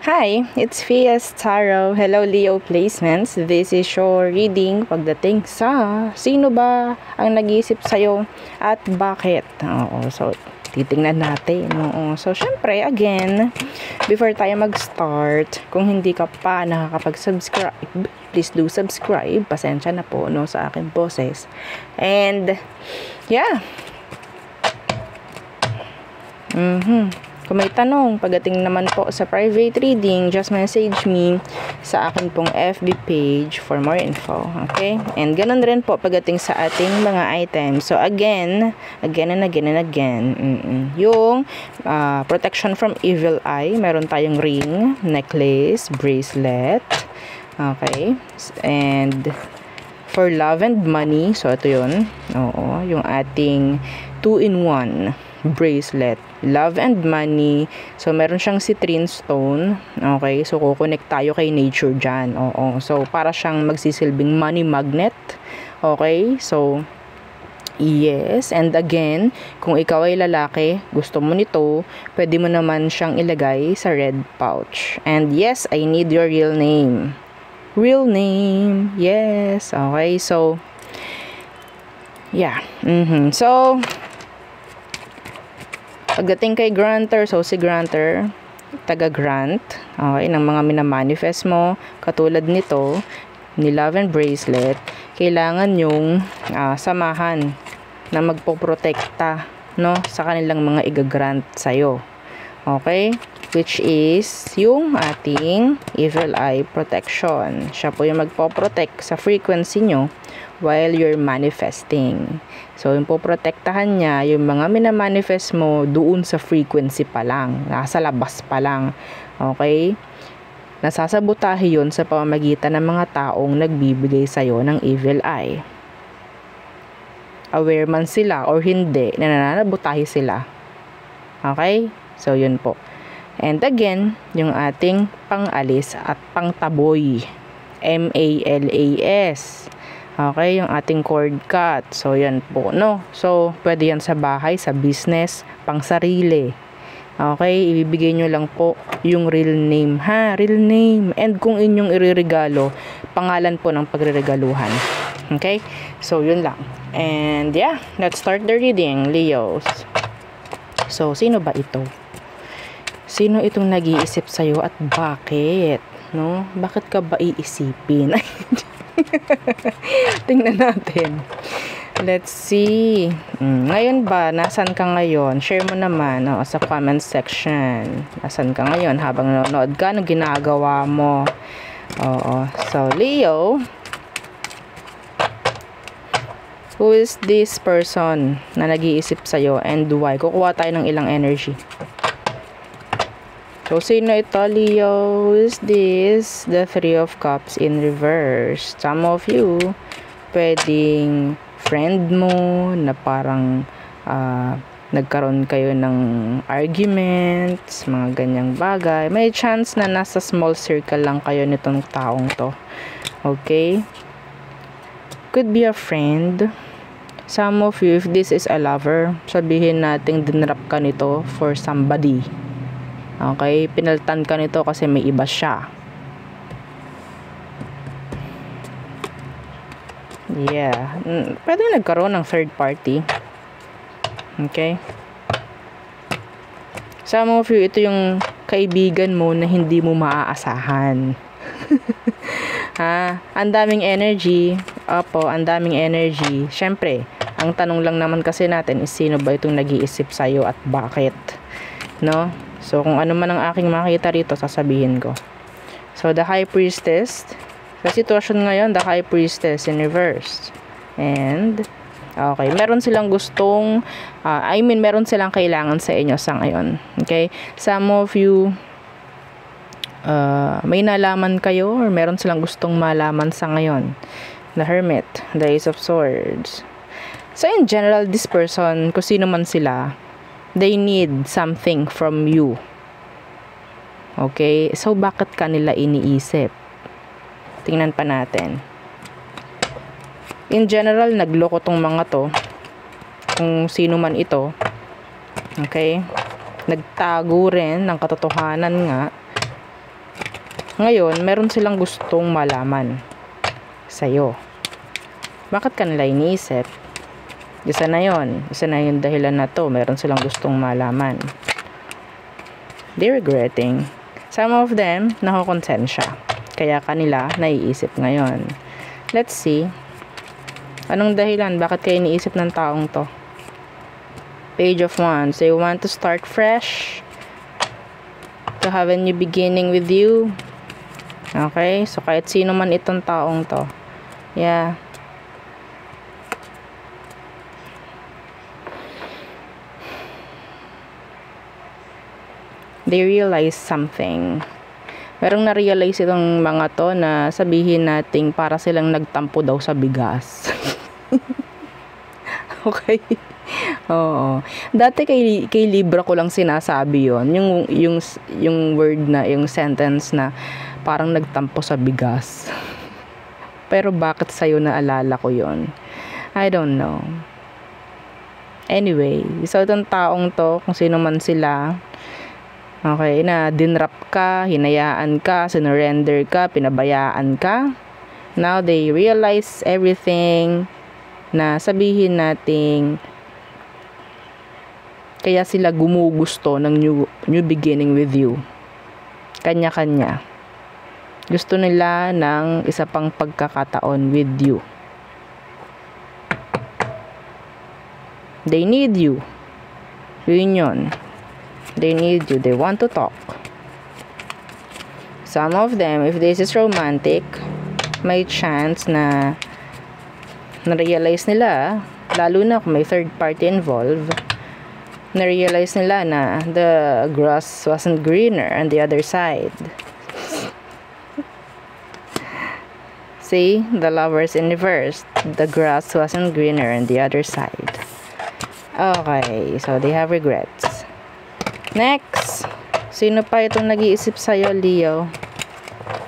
Hi, it's Fias Tarot. Hello Leo placements. This is your reading pagdating sa sino ba ang nag-iisip sa'yo at bakit. So titingnan natin. So syempre again, before tayo mag-start, kung hindi ka pa nakakapag-subscribe, please do subscribe. Pasensya na po sa aking boses. And yeah. Kung may tanong pagdating naman po sa private reading, just message me sa akin pong FB page for more info. Okay? And ganun rin po pagdating sa ating mga items. So again and again. Yung protection from evil eye, meron tayong ring, necklace, bracelet. Okay? And for love and money, so ito yun. Yung ating 2-in-1 bracelet, love and money. So meron siyang citrine stone. Okay, so kukonek tayo kay nature dyan. So para siyang magsisilbing money magnet. Okay, so yes. And again, kung ikaw ay lalaki, gusto mo nito, pwede mo naman siyang ilagay sa red pouch. And yes, I need your real name. Real name. Yes. Okay, so yeah. So pagdating kay granter, so si granter, taga-grant, okay, ng mga minamanifest mo, katulad nito, ni love and bracelet, kailangan yung samahan na magpoprotekta, sa kanilang mga igagrant sa'yo. Okay? Which is yung ating evil eye protection. Siya po yung magpoprotect sa frequency nyo while you're manifesting. So, yung poprotektahan niya, yung mga minamanifest mo doon sa frequency pa lang. Nasa labas pa lang. Okay? Nasasabotahe yun sa pamamagitan ng mga taong nagbibigay sa'yo ng evil eye. Aware man sila or hindi, nananabotahe sila. Okay? So, yun po. And again, yung ating pang-alis at pang-taboy. MALAS. Okay, yung ating cord cut. So, yan po, So, pwede yan sa bahay, sa business, pang sarili. Okay, ibibigay nyo lang po yung real name, Real name. And kung inyong ireregalo, pangalan po ng pagreregaluhan. Okay, so, yun lang. And yeah, let's start the reading, Leos. So, sino ba ito? Sino itong nag-iisip sa'yo at bakit? Bakit ka ba iisipin? Tingnan natin. Let's see. Ngayon ba? Nasaan ka ngayon? Share mo naman sa comment section. Nasaan ka ngayon habang nanonood ka? Anong ginagawa mo? So, Leo, who is this person na nag-iisip sa'yo and why? Kukuha tayo ng ilang energy. So, sino ito, Leo? Is this the 3 of Cups in reverse? Some of you, pwedeng friend mo na parang nagkaroon kayo ng arguments, mga ganyang bagay. May chance na nasa small circle lang kayo nitong taong to. Okay? Could be a friend. Some of you, if this is a lover, sabihin natin dinrap ka nito for somebody. Okay, pinaltan ka nito kasi may iba siya. Yeah. Pwede nagkaroon ng third party. Okay. Some of you, ito yung kaibigan mo na hindi mo maaasahan. Ang daming energy. Opo, ang daming energy. Syempre, ang tanong lang naman kasi natin is sino ba itong nag-iisip sa'yo at bakit? So, kung ano man ang aking makita rito, sasabihin ko. So, the High Priestess. Sa sitwasyon ngayon, the High Priestess in reverse. And, okay, meron silang gustong, meron silang kailangan sa inyo sa ngayon. Okay? Some of you, may nalaman kayo or meron silang gustong malaman sa ngayon. The Hermit, the Ace of Swords. So, in general, this person, kung sino man sila, they need something from you. Okay? So, bakit kanila iniisip? Tingnan pa natin. In general, nagloko tong mga to. Kung sino man ito. Okay? Nagtago rin ng katotohanan nga. Ngayon, meron silang gustong malaman sa'yo. Bakit ka nila iniisip? Isa na yung dahilan na to. Meron silang gustong malaman. They're regretting. Some of them, nakokonsensya. Kaya kanila naiisip ngayon. Let's see. Anong dahilan? Bakit kayo iniisip ng taong to? Page of Wands. They want to start fresh. To have a new beginning with you. Okay? So, kahit sino man itong taong to. Yeah. They realize something. Merong na-realize itong mga to na sabihin nating para silang nagtampo daw sa bigas. Okay. Oo. Dati kay Libra ko lang sinasabi yon, yung word na, yung sentence na parang nagtampo sa bigas. Pero bakit sa'yo naalala ko yon? I don't know. Anyway, so itong taong to, kung sino man sila, okay, na dinrap ka, hinayaan ka, sinurrender ka, pinabayaan ka. Now they realize everything na sabihin nating kaya sila gumugusto ng new beginning with you. Kanya-kanya. Gusto nila ng isa pang pagkakataon with you. They need you. Yun yun. They need you. They want to talk. Some of them, if this is romantic, may chance na na-realize nila, lalo na kung may third party involved, na-realize nila na the grass wasn't greener on the other side. See, the lovers in reverse. The grass wasn't greener on the other side. Okay, so they have regrets. Next, sino pa itong nag-iisip sa'yo, Leo?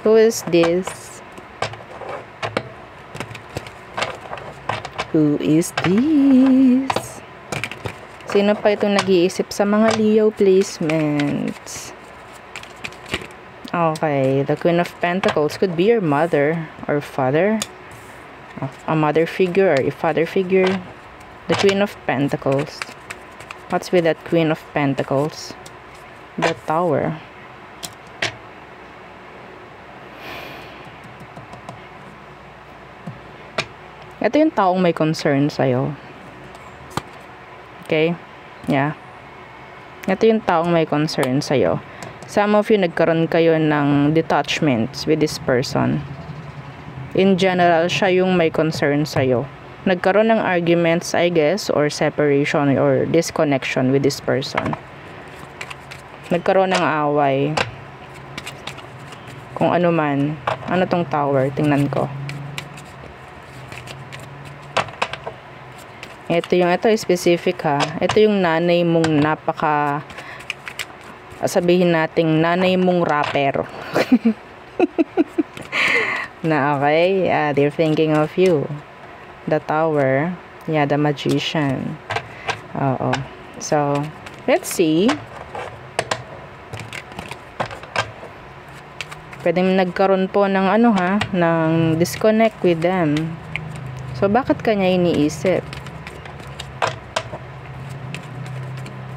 Who is this? Who is this? Sino pa itong nag-iisip sa mga Leo placements? Okay, the Queen of Pentacles could be your mother or father. A mother figure or a father figure. The Queen of Pentacles. What's with that Queen of Pentacles? The Tower. Ito yung taong may concern sa'yo. Okay? Yeah. Ito yung taong may concern sa'yo. Some of you nagkaroon kayo ng detachments with this person. In general, siya yung may concern sa'yo. Nagkaroon ng arguments, I guess, or separation or disconnection with this person. Nagkaroon ng away. Kung ano man. Ano tong Tower? Tingnan ko. Ito specific ha. Ito yung nanay mong sabihin nating nanay mong rapper. Na okay, they're thinking of you. The Tower, yeah, the Magician. Oo. So, let's see. Pwedeng nagkaroon po ng ng disconnect with them. So, bakit kanya iniisip?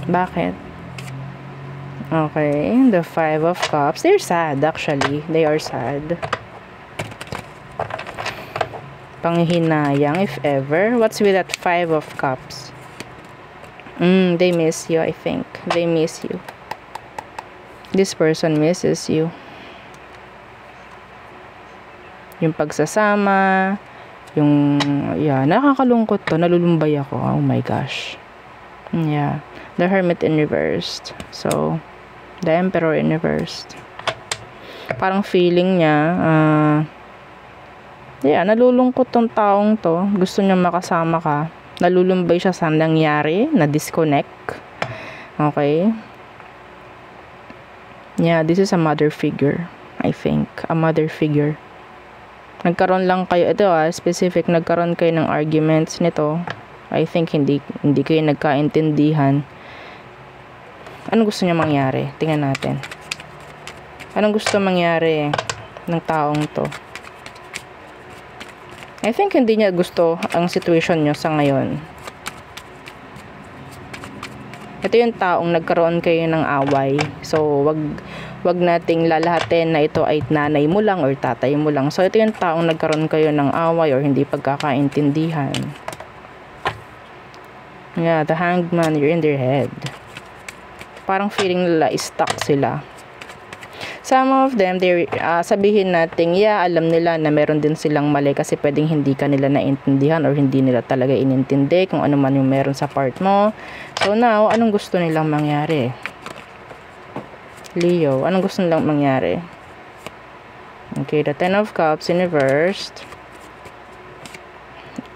Bakit? Okay, the Five of Cups. They're sad actually. They are sad. Panghihinayang if ever. What's with that Five of Cups? They miss you, I think. They miss you. This person misses you. Yung pagsasama, yeah, nakakalungkot to. Nalulumbay ako. Oh my gosh. Yeah. The Hermit in reversed. So, the Emperor in reversed. Parang feeling niya, yeah, nalulungkot tong taong to. Gusto niya makasama ka. Nalulumbay siya sa nangyari, na-disconnect. Okay? Yeah, this is a mother figure. I think. A mother figure. Nagkaroon lang kayo, ito specific, nagkaroon kayo ng arguments nito. I think hindi kayo nagkaintindihan. Ano gusto niya mangyari? Tingnan natin. Anong gusto mangyari ng taong to? I think hindi niya gusto ang situation nyo sa ngayon. Ito yung taong nagkaroon kayo ng away. So, wag nating lalahatin na ito ay nanay mo lang or tatay mo lang. So, ito yung taong nagkaroon kayo ng away or hindi pagkakaintindihan. Yeah, the Hanged Man, you're in their head. Parang feeling nila stuck sila. Some of them, sabihin natin, yeah, alam nila na meron din silang mali kasi pwedeng hindi ka nila naintindihan or hindi nila talaga inintindi kung ano man yung meron sa part mo. So now, anong gusto nilang mangyari? Leo, anong gusto nilang mangyari? Okay, the Ten of Cups in reversed.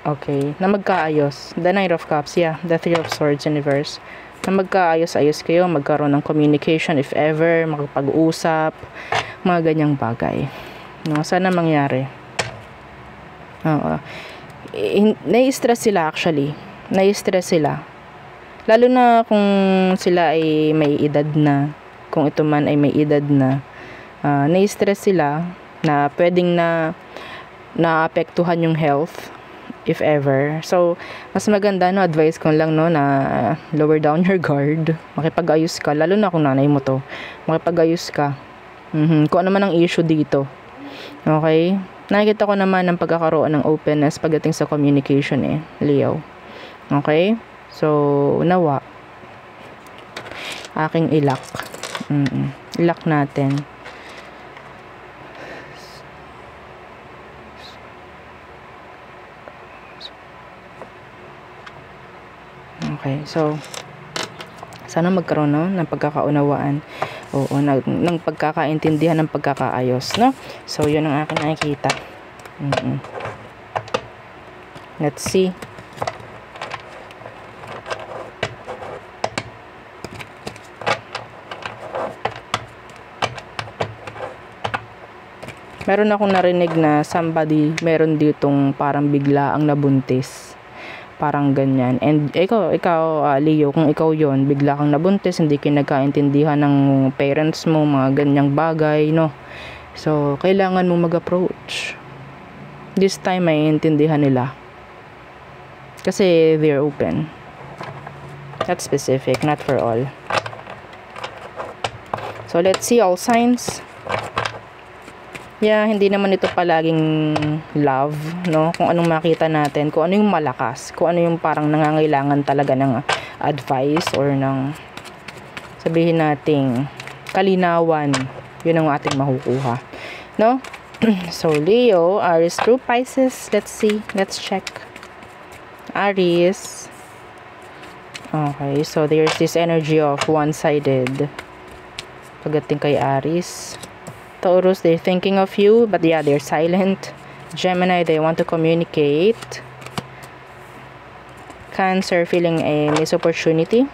Okay, na magkaayos. The Knight of Cups, yeah, the Three of Swords in reverse. Na magkaayos-ayos kayo, magkaroon ng communication if ever, makapag-usap, mga ganyang bagay. No, sana mangyari. Nai-stress sila actually. Nai-stress sila. Lalo na kung sila ay may edad na, kung ito man ay may edad na, nai-stress sila na pwedeng naapektuhan yung health if ever. So, mas maganda, no, advice ko lang, no, na lower down your guard. Makipag-ayos ka, lalo na kung nanay mo to. Makipag-ayos ka. Kung ano man ang issue dito. Okay? Nakikita ko naman ang pagkakaroon ng openness pagdating sa communication, Leo. Okay? So, nawa. Aking ilak. Ilak natin. Okay, so sana magkaroon, no, ng pagkakaunawaan. Oo, ng pagkakaintindihan, ng pagkakaayos, no? So, yun ang aking nakikita. Let's see. Meron akong narinig na somebody, meron ditong parang bigla ang nabuntis. Parang ganyan. And ikaw Leo, kung ikaw yon, bigla kang nabuntis, hindi kayo nagkaintindihan ng parents mo, mga ganyang bagay, no? So, kailangan mo mag-approach. This time, may intindihan nila. Kasi they're open. That's specific, not for all. So, let's see all signs. Yeah, hindi naman ito palaging love, no? Kung anong makita natin, kung ano yung malakas, kung ano yung parang nangangailangan talaga ng advice or ng, sabihin nating, kalinawan, yun ang ating makukuha, no? So, Leo, Aries through Pisces, let's see, let's check. Aries. Okay, so there's this energy of one-sided pagdating kay Aries. Taurus, they're thinking of you, but yeah, they're silent. Gemini, they want to communicate. Cancer, feeling a missed opportunity.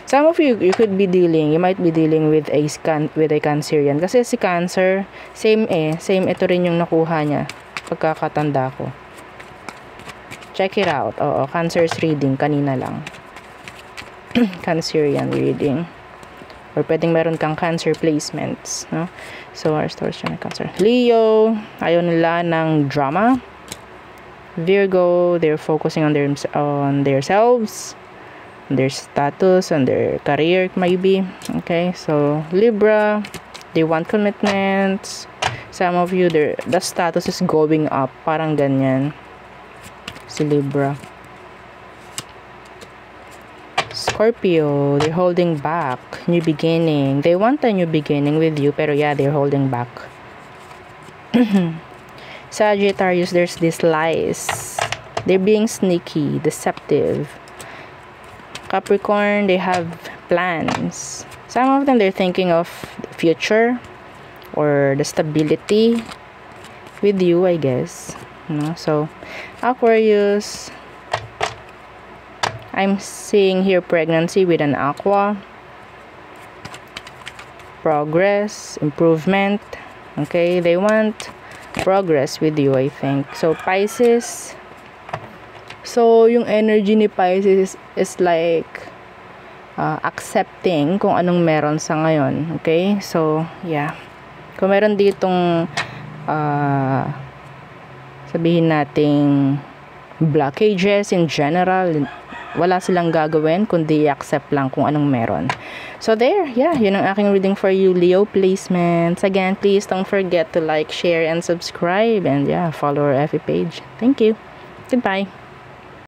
Some of you could be dealing, you might be dealing with a Cancerian. Kasi si Cancer, same ito rin yung nakuha niya. Pagkakatanda ko. Check it out. Oo, Cancer's reading, kanina lang. Cancerian reading. Or pwedeng meron kang Cancer placements, no? So, our stars, Cancer. Leo, ayaw nila ng drama. Virgo, they're focusing on themselves, their status, on their career, maybe. Okay, so, Libra, they want commitments. Some of you, the status is going up. Parang ganyan. Si Libra. Scorpio, they're holding back. New beginning. They want a new beginning with you, pero yeah, they're holding back. Sagittarius, there's these lies. They're being sneaky, deceptive. Capricorn, they have plans. Some of them, they're thinking of the future or the stability with you, I guess. No? So, Aquarius, I'm seeing here pregnancy with an aqua. Progress, improvement. Okay, they want progress with you, I think. So, Pisces. So, yung energy ni Pisces is like accepting kung anong meron sa ngayon. Okay? So, yeah. Kung meron ditong sabihin nating blockages in general, wala silang gagawin kundi i-accept lang kung anong meron. So there, yeah, yun ang aking reading for you, Leo placements. Again, please don't forget to like, share, and subscribe, and yeah, follow our FB page. Thank you. Goodbye.